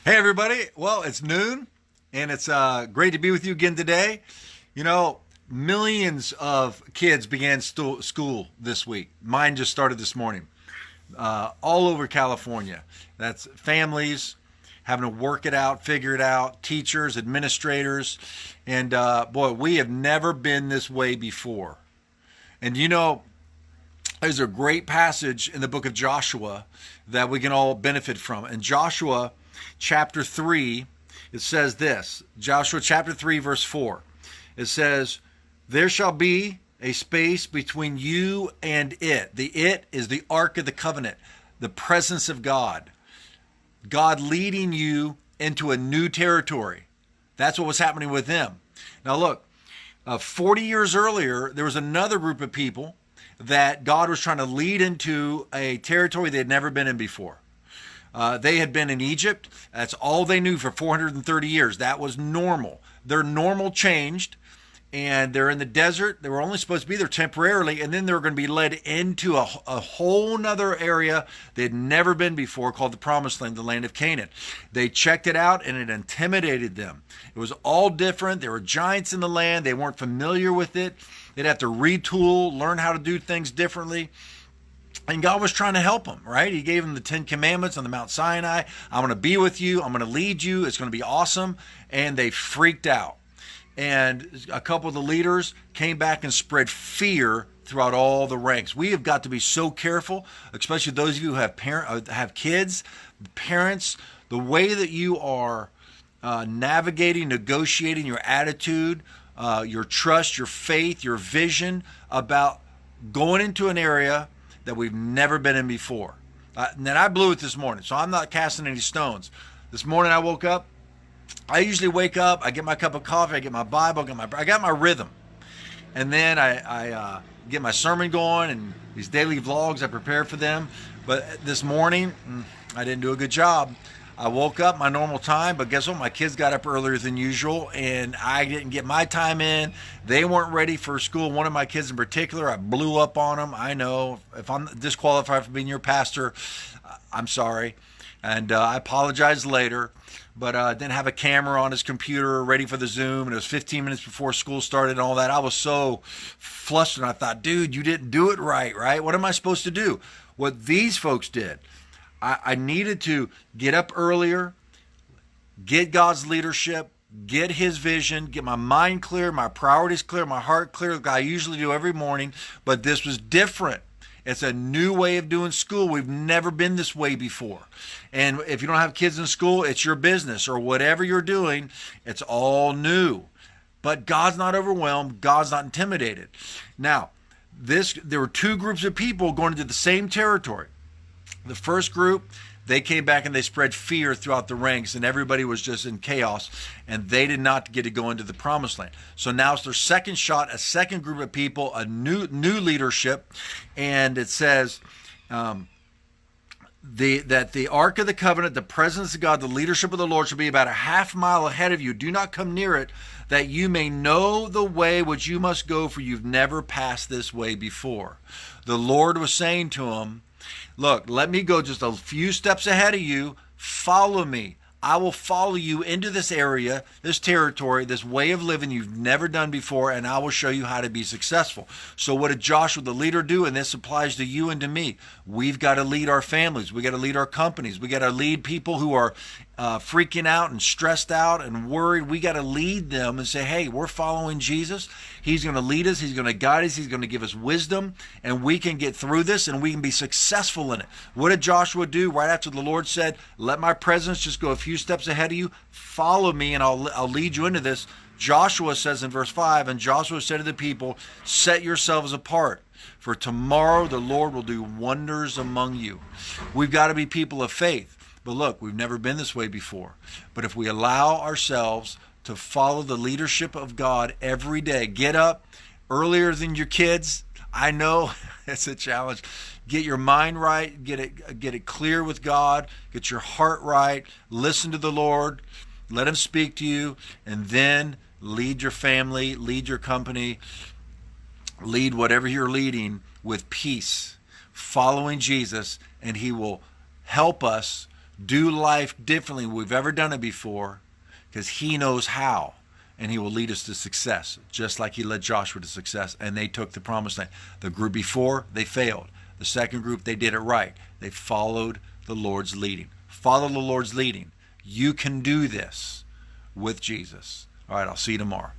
Hey, everybody. Well, it's noon, and it's great to be with you again today. You know, millions of kids began school this week. Mine just started this morning, all over California. That's families having to work it out, figure it out, teachers, administrators. And boy, we have never been this way before. And there's a great passage in the book of Joshua that we can all benefit from. In Joshua chapter 3, it says this. Joshua chapter 3, verse 4. It says, "There shall be a space between you and it." The it is the Ark of the Covenant, the presence of God. God leading you into a new territory. That's what was happening with them. Now look, 40 years earlier, there was another group of people that God was trying to lead into a territory they had never been in before. They had been in Egypt. That's all they knew for 430 years. That was normal. Their normal changed, and they're in the desert. They were only supposed to be there temporarily, and then they were going to be led into a whole nother area they had never been before, called the Promised Land, the land of Canaan. They checked it out, and it intimidated them. It was all different. There were giants in the land. They weren't familiar with it. They'd have to retool, learn how to do things differently. And God was trying to help them, right? He gave them the 10 Commandments on the Mount Sinai. I'm going to be with you. I'm going to lead you. It's going to be awesome. And they freaked out. And a couple of the leaders came back and spread fear throughout all the ranks. We have got to be so careful, especially those of you who have kids, parents, the way that you are navigating, negotiating your attitude, your trust, your faith, your vision about going into an area that we've never been in before. And then I blew it this morning, so I'm not casting any stones. This morning I woke up. I usually wake up, I get my cup of coffee, I get my Bible, I got my rhythm. And then I get my sermon going and these daily vlogs, I prepare for them. But this morning, I didn't do a good job. I woke up my normal time, but guess what? My kids got up earlier than usual, and I didn't get my time in. They weren't ready for school. One of my kids in particular, I blew up on them. I know. If I'm disqualified from being your pastor, I'm sorry. And I apologize later. But didn't have a camera on his computer ready for the Zoom, and it was 15 minutes before school started and all that. I was so flustered. I thought, dude, you didn't do it right? What am I supposed to do? What these folks did. I needed to get up earlier, get God's leadership, get his vision, get my mind clear, my priorities clear, my heart clear, like I usually do every morning. But this was different. It's a new way of doing school. We've never been this way before. And if you don't have kids in school, it's your business, or whatever you're doing, it's all new. But God's not overwhelmed. God's not intimidated. Now, there were two groups of people going into the same territory. The first group, they came back and they spread fear throughout the ranks, and everybody was just in chaos, and they did not get to go into the Promised Land. So now it's their second shot, a second group of people, a new leadership, and it says that the Ark of the Covenant, the presence of God, the leadership of the Lord shall be about a half mile ahead of you. Do not come near it, that you may know the way which you must go, for you've never passed this way before. The Lord was saying to him, look, let me go just a few steps ahead of you. Follow me. I will follow you into this area, this territory, this way of living you've never done before, and I will show you how to be successful. So what did Joshua, the leader, do? And this applies to you and to me. We've got to lead our families. We got to lead our companies. We got to lead people who are freaking out and stressed out and worried. We got to lead them and say, hey, we're following Jesus. He's going to lead us. He's going to guide us. He's going to give us wisdom, and we can get through this, and we can be successful in it. What did Joshua do right after the Lord said, let my presence just go a few steps ahead of you? Follow me, and I'll lead you into this. Joshua says in verse 5, and Joshua said to the people, set yourselves apart, for tomorrow the Lord will do wonders among you. We've got to be people of faith. But look, we've never been this way before. But if we allow ourselves to follow the leadership of God every day, get up earlier than your kids. I know it's a challenge. Get your mind right, get it clear with God, get your heart right, listen to the Lord, let him speak to you, and then lead your family, lead your company, lead whatever you're leading with peace, following Jesus, and he will help us do life differently than we've ever done it before, because he knows how, and he will lead us to success, just like he led Joshua to success, and they took the promised land. The group before, they failed. The second group, they did it right. They followed the Lord's leading. Follow the Lord's leading. You can do this with Jesus. All right, I'll see you tomorrow.